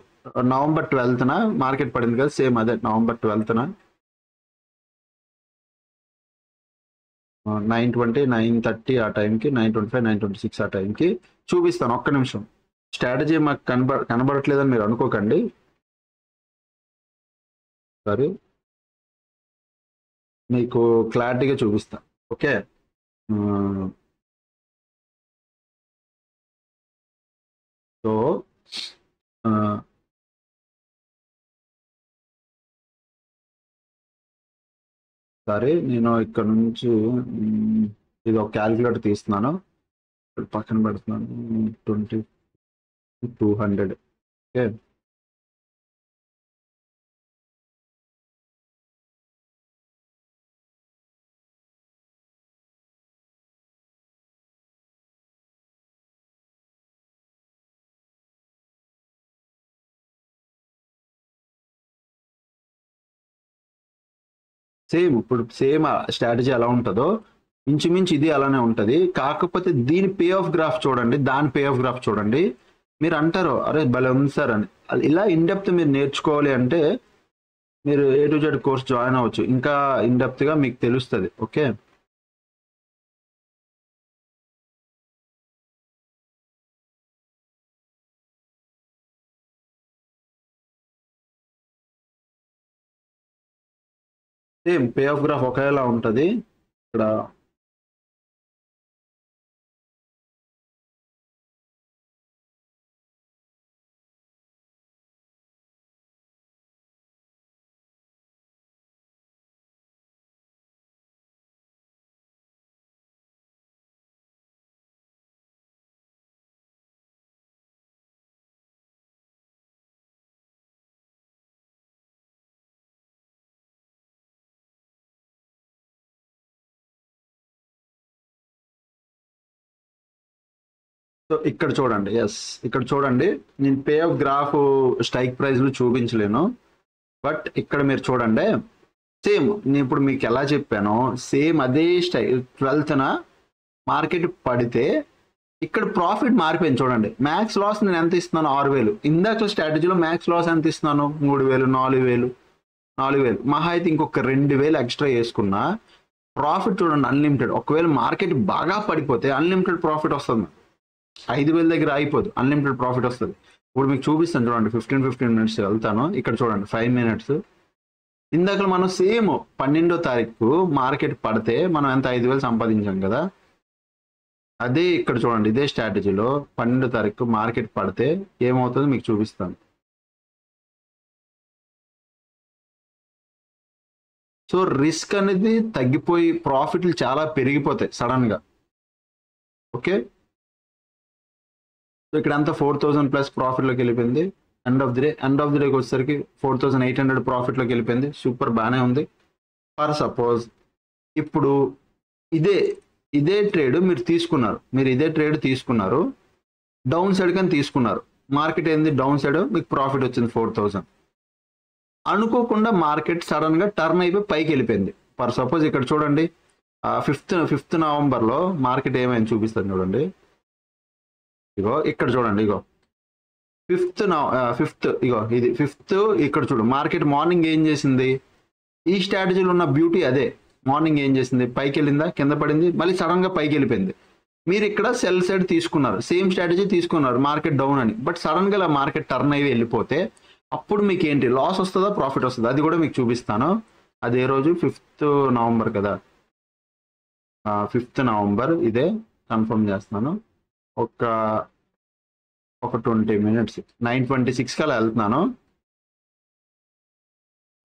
November 12th market పడింది కదా, సేమ్ అదే November 12th 9:20 9:30 ఆ టైంకి, 9:25 9:26 ఆ టైంకి చూపిస్తాను. ఒక్క నిమిషం. స్ట్రాటజీ మాకు కనబడట్లేదని మీరు అనుకోకండి, సరే మీకు క్లారిటీగా చూపిస్తాను. ఓకే, సో సరే నేను ఇక్కడ నుంచి ఇది ఒక క్యాలిక్యులేటర్ తీస్తున్నాను, పక్కన పెడుతున్నాను. 200. ఓకే, సేమ్ ఇప్పుడు సేమ్ స్ట్రాటజీ ఎలా ఉంటుందో ఇంచుమించు ఇది అలానే ఉంటుంది. కాకపోతే దీని పే ఆఫ్ గ్రాఫ్ చూడండి, దాని పే ఆఫ్ గ్రాఫ్ చూడండి. మీరు అంటారు అరే భలే ఉంది సార్ అని. ఇలా ఇన్డెప్త్ మీరు నేర్చుకోవాలి అంటే మీరు A to Z course join అవ్వచ్చు, ఇంకా ఇన్డెప్త్గా మీకు తెలుస్తుంది. Okay, same pay off graph ఒకేలా ఉంటుంది ఇక్కడ. సో ఇక్కడ చూడండి, ఎస్ ఇక్కడ చూడండి, నేను పే ఆఫ్ గ్రాఫ్ స్ట్రైక్ ప్రైస్లు చూపించలేను, బట్ ఇక్కడ మీరు చూడండి సేమ్ నేను ఇప్పుడు మీకు ఎలా చెప్పానో సేమ్ అదే 12th మార్కెట్ పడితే ఇక్కడ ప్రాఫిట్ మారిపోయింది చూడండి. మ్యాక్స్ లాస్ నేను ఎంత ఇస్తున్నాను, 6000. ఇందాక స్ట్రాటజీలో మ్యాక్స్ లాస్ ఎంత ఇస్తున్నాను, 3000 4000. మహా అయితే ఇంకొక 2000 ఎక్స్ట్రా వేసుకున్నా ప్రాఫిట్ చూడండి అన్లిమిటెడ్. ఒకవేళ మార్కెట్ బాగా పడిపోతే అన్లిమిటెడ్ ప్రాఫిట్ వస్తుంది, 5000 దగ్గర అయిపోదు, అన్లిమిటెడ్ ప్రాఫిట్ వస్తుంది. ఇప్పుడు మీకు చూపిస్తాను చూడండి, 15 minutes వెళ్తాను. ఇక్కడ చూడండి 5 minutes. ఇందాక మనం సేమ్ 12వ తారీఖు మార్కెట్ పడితే మనం ఎంత 5000 సంపాదించాం కదా, అదే ఇక్కడ చూడండి ఇదే స్ట్రాటజీలో 12వ తారీఖు మార్కెట్ పడితే ఏమవుతుందో మీకు చూపిస్తాను. సో రిస్క్ అనేది తగ్గిపోయి ప్రాఫిట్లు చాలా పెరిగిపోతాయి సడన్గా. ఓకే, సో ఇక్కడ అంతా 4000 ప్లస్ ప్రాఫిట్లోకి వెళ్ళిపోయింది. ఎండ్ ఆఫ్ ది డేకి వచ్చేసరికి 4800 ప్రాఫిట్లోకి వెళ్ళిపోయింది. సూపర్, బాగానే ఉంది. ఫర్ సపోజ్ ఇప్పుడు ఇదే ట్రేడ్ మీరు తీసుకున్నారు, డౌన్ సైడ్ కానీ తీసుకున్నారు, మార్కెట్ ఏంది డౌన్ సైడ్, మీకు ప్రాఫిట్ వచ్చింది 4000. అనుకోకుండా మార్కెట్ సడన్గా టర్న్ అయిపోయి పైకి వెళ్ళిపోయింది. ఫర్ సపోజ్ ఇక్కడ చూడండి 5th నవంబర్లో మార్కెట్ ఏమైంది చూపిస్తాను చూడండి. ఇగో ఇక్కడ చూడండి, ఇగో ఫిఫ్త్ ఇగో ఇది ఫిఫ్త్. ఇక్కడ చూడు మార్కెట్ మార్నింగ్ ఏం చేసింది, ఈ స్ట్రాటజీలో ఉన్న బ్యూటీ అదే. మార్నింగ్ ఏం చేసింది, పైకి వెళ్ళిందా, కింద పడింది, మళ్ళీ సడన్ గా పైకి వెళ్ళిపోయింది. మీరు ఇక్కడ సెల్ సైడ్ తీసుకున్నారు, సేమ్ స్ట్రాటజీ తీసుకున్నారు మార్కెట్ డౌన్ అని, బట్ సడన్ గా మార్కెట్ టర్న్ అయ్యి వెళ్ళిపోతే అప్పుడు మీకు ఏంటి లాస్ వస్తుందా ప్రాఫిట్ వస్తుందా అది కూడా మీకు చూపిస్తాను. అదే రోజు 5th నవంబర్ కదా, 5th నవంబర్ ఇదే కన్ఫర్మ్ చేస్తున్నాను. ఒక 20 minutes 9:26 అలా వెళ్తున్నాను.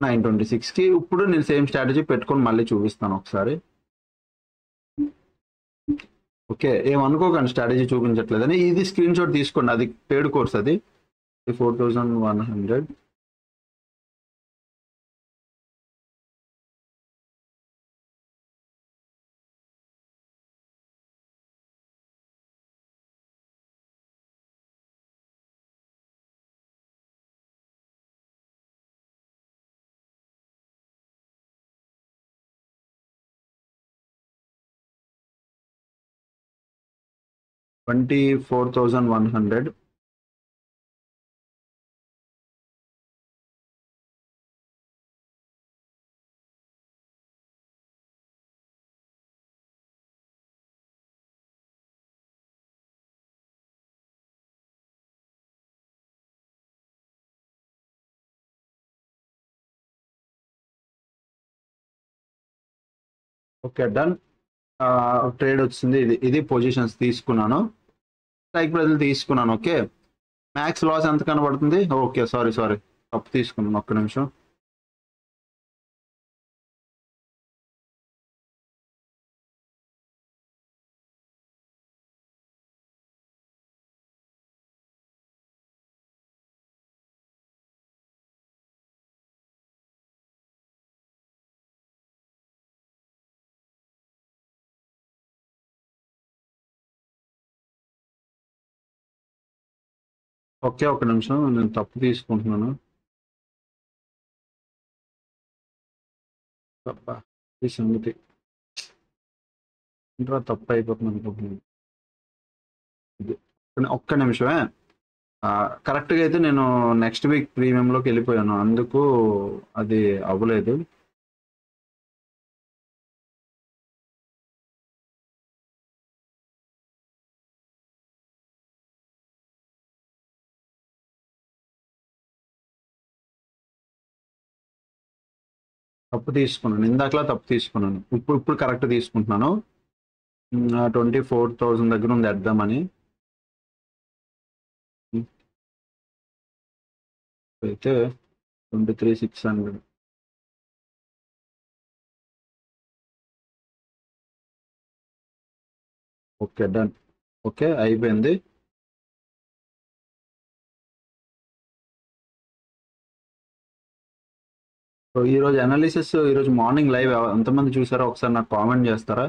9:26కి ఇప్పుడు నేను సేమ్ స్ట్రాటజీ పెట్టుకొని మళ్ళీ చూపిస్తాను ఒకసారి. ఓకే, ఏమనుకోకండి స్ట్రాటజీ చూపించట్లేదని. ఇది స్క్రీన్ షాట్ తీసుకోండి, అది పేడ్ కోర్స్, అది 4100. $24,100. Okay done. ట్రేడ్ వచ్చింది, ఇది పొజిషన్స్ తీసుకున్నాను, స్ట్రైక్ ప్రైజ్లు తీసుకున్నాను. ఓకే, మ్యాక్స్ లాస్ ఎంత కనబడుతుంది, ఓకే సారీ తప్పు తీసుకున్నాను, ఒక్క నిమిషం. ఓకే, ఒక్క నిమిషం, నేను తప్పు తీసుకుంటున్నాను. తప్ప ఈ సంగతి ఇంకా తప్పు అయిపోతుంది అనుకుంటున్నాను. ఒక్క నిమిషమే. కరెక్ట్గా అయితే నేను నెక్స్ట్ వీక్ ప్రీమియంలోకి వెళ్ళిపోయాను, అందుకు అది అవ్వలేదు. తప్పు తీసుకున్నాను, ఇందాకలా తప్పు తీసుకున్నాను, ఇప్పుడు కరెక్ట్ తీసుకుంటున్నాను. 24,000 దగ్గర ఉంది వేద్దామని. అయితే 23,600. Okay done. ఓకే అయిపోయింది. సో ఈరోజు అనాలిసిస్, ఈరోజు మార్నింగ్ లైవ్ ఎంతమంది చూసారో ఒకసారి నాకు కామెంట్ చేస్తారా?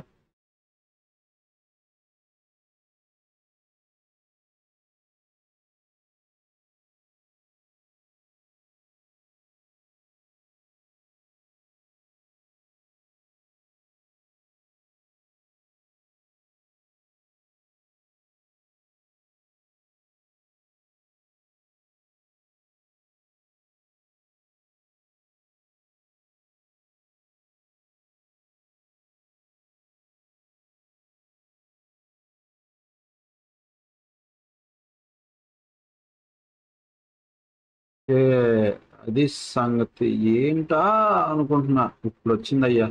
అది సంగతి ఏంటా అనుకుంటున్నా, ఇప్పుడు వచ్చిందయ్యా.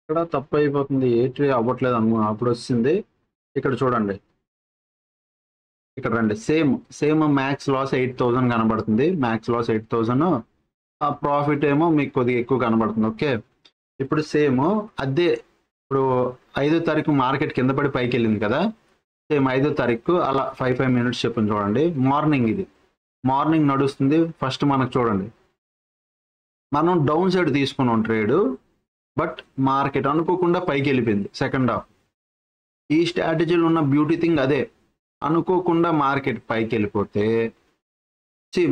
ఇక్కడ తప్పు అయిపోతుంది, ఏటి అవ్వట్లేదు అప్పుడు వచ్చింది. ఇక్కడ చూడండి, ఇక్కడ రండి, సేమ్ మ్యాక్స్ లాస్ 8,000 కనబడుతుంది, మ్యాక్స్ లాస్ 8,000, ఆ ప్రాఫిట్ ఏమో మీకు కొద్దిగా ఎక్కువ కనబడుతుంది. ఓకే, ఇప్పుడు సేమ్ అదే. ఇప్పుడు 5వ తారీఖు మార్కెట్ కింద పడి పైకి వెళ్ళింది కదా, సేమ్ 5వ తారీఖు అలా 5 minutes చెప్పండి. చూడండి మార్నింగ్, ఇది మార్నింగ్ నడుస్తుంది. ఫస్ట్ మనకు చూడండి, మనం డౌన్ సైడ్ తీసుకున్నాం ట్రేడ్, బట్ మార్కెట్ అనుకోకుండా పైకి వెళ్ళిపోయింది సెకండ్ హాఫ్. ఈ స్ట్రాటజీలో ఉన్న బ్యూటీ థింగ్ అదే, అనుకోకుండా మార్కెట్ పైకి వెళ్ళిపోతే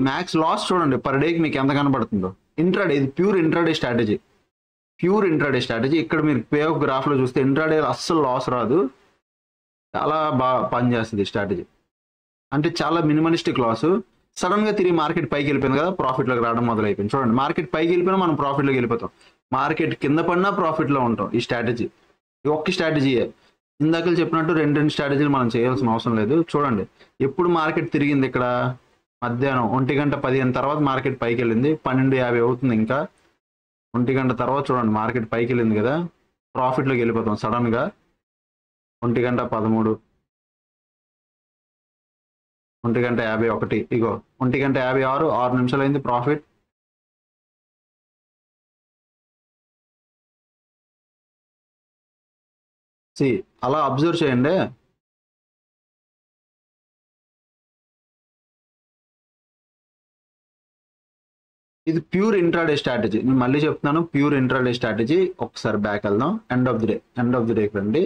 మ్యాక్స్ లాస్ చూడండి పర్ డేకి మీకు ఎంత కనబడుతుందో. ఇంట్రాడే, ఇది pure intraday strategy, pure intraday strategy. ఇక్కడ మీరు పే ఆఫ్ గ్రాఫ్లో చూస్తే ఇంట్రాడే అస్సలు లాస్ రాదు, చాలా బాగా పనిచేస్తుంది స్ట్రాటజీ. అంటే చాలా మినిమలిస్టిక్ లాస్. సడన్గా తిరిగి మార్కెట్ పైకి వెళ్ళిపోయింది కదా, ప్రాఫిట్లోకి రావడం మొదలైపోయింది. చూడండి మార్కెట్ పైకి వెళ్ళిపోయినా మనం ప్రాఫిట్లోకి వెళ్ళిపోతాం, మార్కెట్ కింద పడినా ప్రాఫిట్లో ఉంటాం. ఈ స్ట్రాటజీ, ఈ ఒక్క స్ట్రాటజీయే. ఇందాక చెప్పినట్టు రెండు స్ట్రాటజీలు మనం చేయాల్సిన అవసరం లేదు. చూడండి ఎప్పుడు మార్కెట్ తిరిగింది, ఇక్కడ మధ్యాహ్నం 1:15 తర్వాత మార్కెట్ పైకి వెళ్ళింది, 12:50 అవుతుంది ఇంకా. 1 గంట తర్వాత చూడండి మార్కెట్ పైకి వెళ్ళింది కదా, ప్రాఫిట్లోకి వెళ్ళిపోతాం సడన్గా. 1:13, 1:51, ఇగో 1:56, 6 నిమిషాలు అయింది ప్రాఫిట్. అలా అబ్జర్వ్ చేయండి. ఇది ప్యూర్ ఇంట్రాడే స్ట్రాటజీ. నేను మళ్ళీ చెప్తున్నాను, ప్యూర్ ఇంట్రాడే స్ట్రాటజీ. ఒకసారి బ్యాక్ వెళ్దాం, ఎండ్ ఆఫ్ ది డేకి రండి.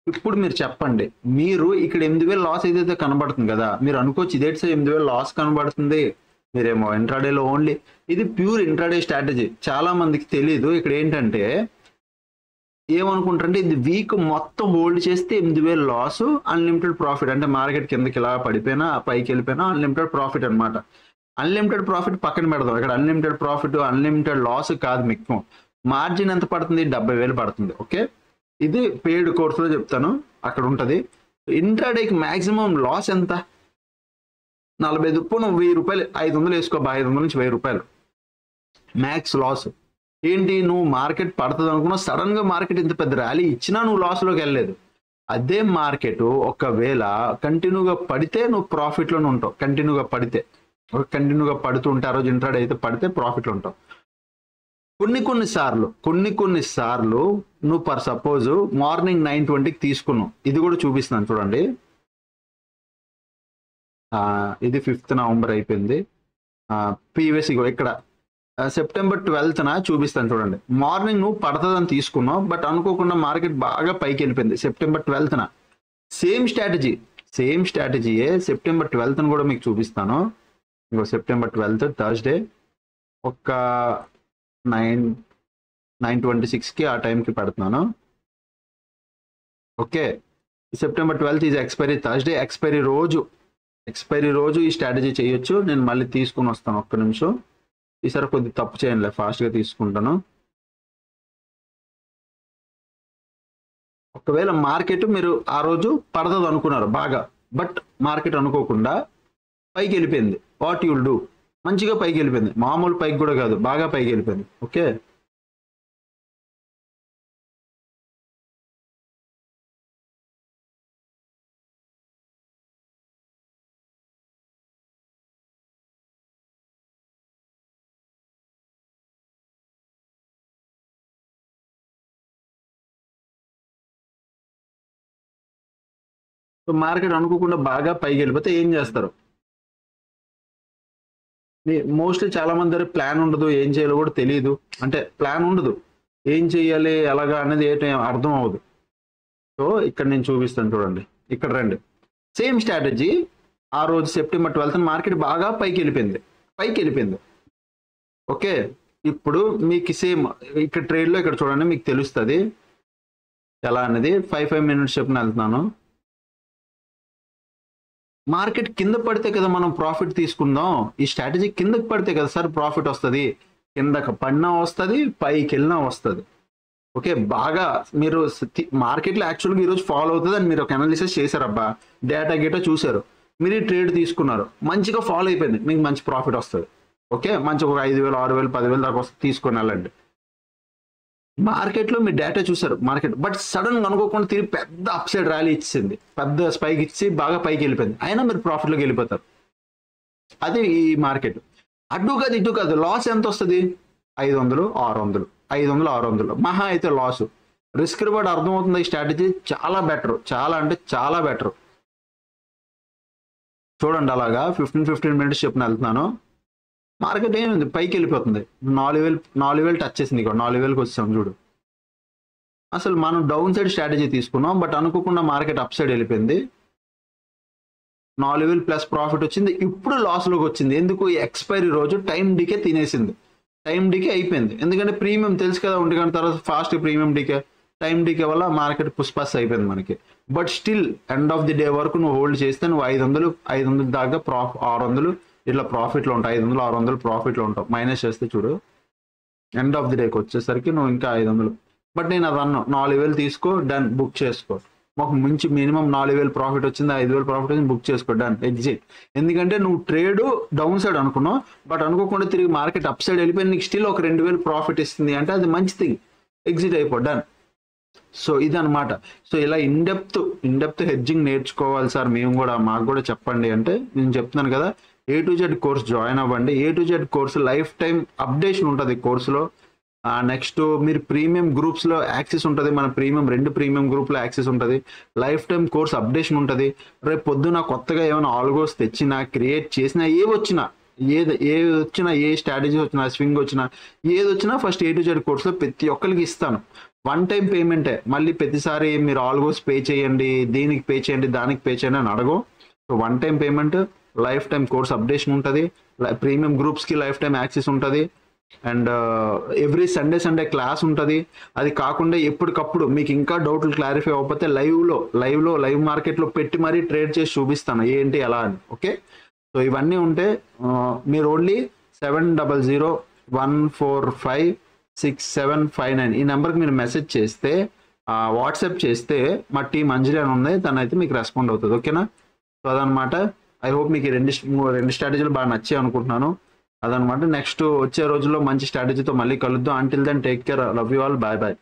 ఇప్పుడు మీరు చెప్పండి, మీరు ఇక్కడ 8,000 లాస్ ఏదైతే కనబడుతుంది కదా, మీరు అనుకోవచ్చు ఇదేంటి సార్ 8,000 లాస్ కనబడుతుంది, మీరేమో ఇంట్రాడేలో ఓన్లీ. ఇది ప్యూర్ ఇంట్రాడే స్ట్రాటజీ, చాలా మందికి తెలియదు. ఇక్కడ ఏంటంటే ఏమనుకుంటారంటే ఇది వీక్ మొత్తం హోల్డ్ చేస్తే 8,000 లాస్, అన్లిమిటెడ్ ప్రాఫిట్. అంటే మార్కెట్ కిందకి ఇలా పడిపోయినా పైకి వెళ్ళిపోయినా అన్లిమిటెడ్ ప్రాఫిట్ అనమాట. అన్లిమిటెడ్ ప్రాఫిట్ పక్కన పెడదాం, ఇక్కడ అన్లిమిటెడ్ ప్రాఫిట్ అన్లిమిటెడ్ లాస్ కాదు. మీకు మార్జిన్ ఎంత పడుతుంది, 70,000 పడుతుంది. ఓకే, ఇది పెయిడ్ కోర్సులో చెప్తాను, అక్కడ ఉంటుంది. ఇంట్రాడేకి మాక్సిమం లాస్ ఎంత, 40 దుప్పును 1,000 రూపాయలు, 500 వేసుకో, 500 నుంచి 1,000 రూపాయలు మ్యాక్స్ లాస్. ఏంటి, నువ్వు మార్కెట్ పడుతుంది అనుకున్నావు, సడన్ గా మార్కెట్ ఇంత పెద్ద ర్యాలీ ఇచ్చినా నువ్వు లాస్లోకి వెళ్ళలేదు. అదే మార్కెట్ ఒకవేళ కంటిన్యూగా పడితే నువ్వు ప్రాఫిట్లోనే ఉంటావు. కంటిన్యూగా పడుతూ ఉంటే ఆ రోజు ఇంట్రాడే అయితే పడితే ప్రాఫిట్లో ఉంటావు. కొన్ని సార్లు నువ్వు పర్ సపోజ్ మార్నింగ్ 9:20కి తీసుకున్నావు. ఇది కూడా చూపిస్తున్నాను చూడండి. ఇది 5th నవంబర్ అయిపోయింది. ప్రీవియస్ ఇక్కడ సెప్టెంబర్ 12th చూపిస్తాను చూడండి. మార్నింగ్ నువ్వు పడుతుందని తీసుకున్నావు, బట్ అనుకోకుండా మార్కెట్ బాగా పైకి వెళ్ళిపోయింది September 12th. Same స్ట్రాటజీయే September 12th కూడా మీకు చూపిస్తాను. ఇంకో సెప్టెంబర్ 12th థర్స్డే ఒక 9:26కి ఆ టైంకి పెడుతున్నాను. Okay, September 12th is expiry Thursday. Expiry రోజు ఈ స్ట్రాటజీ చేయొచ్చు. నేను మళ్ళీ తీసుకుని వస్తాను, ఒక్క నిమిషం. ఈసారి కొద్దిగా తప్పు చేయండి, ఫాస్ట్గా తీసుకుంటాను. ఒకవేళ మార్కెట్ మీరు ఆ రోజు పడుతుంది అనుకున్నారు బాగా, బట్ మార్కెట్ అనుకోకుండా పైకి వెళ్ళిపోయింది, వాట్ యుల్ డూ, మంచిగా పైకి వెళ్ళిపోయింది, మామూలు పైకి కూడా కాదు, బాగా పైకి వెళ్ళిపోయింది. ఓకే, సో మార్కెట్ అనుకోకుండా బాగా పైకి వెళ్ళిపోతే ఏం చేస్తారు? మోస్ట్లీ చాలా మంది దగ్గర ప్లాన్ ఉండదు, ఏం చేయాలో కూడా తెలియదు. అంటే ప్లాన్ ఉండదు, ఏం చెయ్యాలి ఎలాగా అనేది అర్థం అవ్వదు. సో ఇక్కడ నేను చూపిస్తాను చూడండి, ఇక్కడ రండి. సేమ్ స్ట్రాటజీ ఆ రోజు సెప్టెంబర్ 12th మార్కెట్ బాగా పైకి వెళ్ళిపోయింది. ఓకే, ఇప్పుడు మీకు సేమ్ ఇక్కడ ట్రేడ్లో ఇక్కడ చూడండి, మీకు తెలుస్తుంది ఎలా అనేది. 5 minutes చెప్పిన వెళ్తున్నాను. మార్కెట్ కింద పడితే కదా మనం ప్రాఫిట్ తీసుకుందాం. ఈ స్ట్రాటజీ కిందకి పడితే కదా సార్ ప్రాఫిట్ వస్తుంది. కిందకి పడినా వస్తుంది, పైకి వెళ్ళినా వస్తుంది. ఓకే, బాగా మీరు మార్కెట్లో యాక్చువల్గా ఈరోజు ఫాలో అవుతుంది అని మీరు ఒక అనాలిసిస్ చేశారబ్బా, డేటా గేటా చూశారు, మీరు ఈ ట్రేడ్ తీసుకున్నారు, మంచిగా ఫాలో అయిపోయింది, మీకు మంచి ప్రాఫిట్ వస్తుంది. ఓకే, మంచి ఒక 5,000, 6,000, 10,000 దాకా వస్తుంది, తీసుకొని వెళ్ళండి. మార్కెట్లో మీ డేటా చూసారు మార్కెట్, బట్ సడన్ గా అనుకోకుండా తిరిగి పెద్ద అప్సైడ్ ర్యాలీ ఇచ్చింది, పెద్ద స్పైక్ ఇచ్చి బాగా పైకి వెళ్ళిపోయింది, అయినా మీరు ప్రాఫిట్లోకి వెళ్ళిపోతారు. అది ఈ మార్కెట్. అడ్డు కాదు ఇటు కాదు, లాస్ ఎంత వస్తుంది? 500, 600, 500, 600 మహా అయితే లాసు. రిస్క్ రివార్డ్ అర్థమవుతుంది. ఈ స్ట్రాటజీ చాలా బెటర్, చాలా అంటే చాలా బెటర్. చూడండి అలాగా 15 minutes చెప్పిన వెళ్తున్నాను. మార్కెట్ ఏమైంది, పైకి వెళ్ళిపోతుంది. 4,000 టచ్ చేసింది, ఇక్కడ 4,000కి వచ్చాం చూడు. అసలు మనం డౌన్ సైడ్ స్ట్రాటజీ తీసుకున్నాం, బట్ అనుకోకుండా మార్కెట్ అప్ సైడ్ వెళ్ళిపోయింది. 4,000 ప్లస్ ప్రాఫిట్ వచ్చింది, ఇప్పుడు లాస్లోకి వచ్చింది. ఎందుకు? ఈ ఎక్స్పైరీ రోజు టైం డీకే తినేసింది, టైం డీకే అయిపోయింది. ఎందుకంటే ప్రీమియం తెలుసు కదా, 1 గంట తర్వాత fast premium decay, time decay వల్ల మార్కెట్ పుష్పస్ అయిపోయింది మనకి. But still end of the day వరకు నువ్వు హోల్డ్ చేస్తే నువ్వు 500 దాకా 600 ఇట్లా ప్రాఫిట్లో ఉంటావు, 500 600 ప్రాఫిట్లో ఉంటావు. మైనస్ చేస్తే చూడు, ఎండ్ ఆఫ్ ది డేకి వచ్చేసరికి నువ్వు ఇంకా 500. బట్ నేను అది అన్నా 4,000 తీసుకో, డన్, బుక్ చేసుకో. మాకు మంచి మినిమం 4,000 ప్రాఫిట్ వచ్చింది, 5,000 ప్రాఫిట్ వచ్చింది, బుక్ చేసుకో, డన్, ఎగ్జిట్. ఎందుకంటే నువ్వు ట్రేడ్ డౌన్ సైడ్ అనుకున్నావు, బట్ అనుకోకుండా తిరిగి మార్కెట్ అప్ సైడ్ వెళ్ళిపోయి నీకు స్టిల్ ఒక 2,000 ప్రాఫిట్ ఇస్తుంది అంటే అది మంచి థింగ్, ఎగ్జిట్ అయిపో, డన్. సో ఇదనమాట. సో ఇలా ఇన్డెప్త్ హెడ్జింగ్ నేర్చుకోవాలి సార్ మేము కూడా, మాకు కూడా చెప్పండి అంటే నేను చెప్తున్నాను కదా, A-to-Z కోర్స్ జాయిన్ అవ్వండి. A-to-Z course life time updation ఉంటుంది కోర్సులో. నెక్స్ట్ మీరు ప్రీమియం గ్రూప్స్లో యాక్సెస్ ఉంటుంది, మన2 ప్రీమియం గ్రూప్లో యాక్సెస్ ఉంటుంది, లైఫ్ టైం కోర్స్ అప్డేషన్ ఉంటుంది. రేపు పొద్దున కొత్తగా ఏమైనా ఆల్గోస్ తెచ్చినా, క్రియేట్ చేసినా, ఏ వచ్చినా, ఏ స్ట్రాటజీ వచ్చినా, స్వింగ్ వచ్చినా, ఏది వచ్చినా ఫస్ట్ A-to-Z కోర్సులో ప్రతి ఒక్కరికి ఇస్తాను. 1 టైం పేమెంటే, మళ్ళీ ప్రతిసారి మీరు ఆల్గోస్ పే చేయండి, దీనికి పే చేయండి, దానికి పే చేయండి అని అడగం. So 1 time payment, life time course updation ఉంటుంది, ప్రీమియం గ్రూప్స్కి లైఫ్ టైం యాక్సెస్ ఉంటుంది, అండ్ ఎవ్రీ సండే క్లాస్ ఉంటుంది. అది కాకుండా ఎప్పటికప్పుడు మీకు ఇంకా డౌట్లు క్లారిఫై అవ్వకపోతే లైవ్ మార్కెట్లో పెట్టి మరీ ట్రేడ్ చేసి చూపిస్తాను ఏంటి ఎలా అని. ఓకే, సో ఇవన్నీ ఉంటే మీరు ఓన్లీ 7001456759 ఈ నెంబర్కి మీరు మెసేజ్ చేస్తే, వాట్సాప్ చేస్తే మా టీం అంజలి అని ఉంది, తనైతే మీకు రెస్పాండ్ అవుతుంది. ఓకేనా? సో అదనమాట. ఐ హోప్ మీకు రెండు స్ట్రాటజీలు బాగా నచ్చాయి అనుకుంటున్నాను. అదనమాట. నెక్స్ట్ వచ్చే రోజుల్లో మంచి స్ట్రాటజీతో మళ్ళీ కలుద్దాం. Until then take care, love you all, bye bye.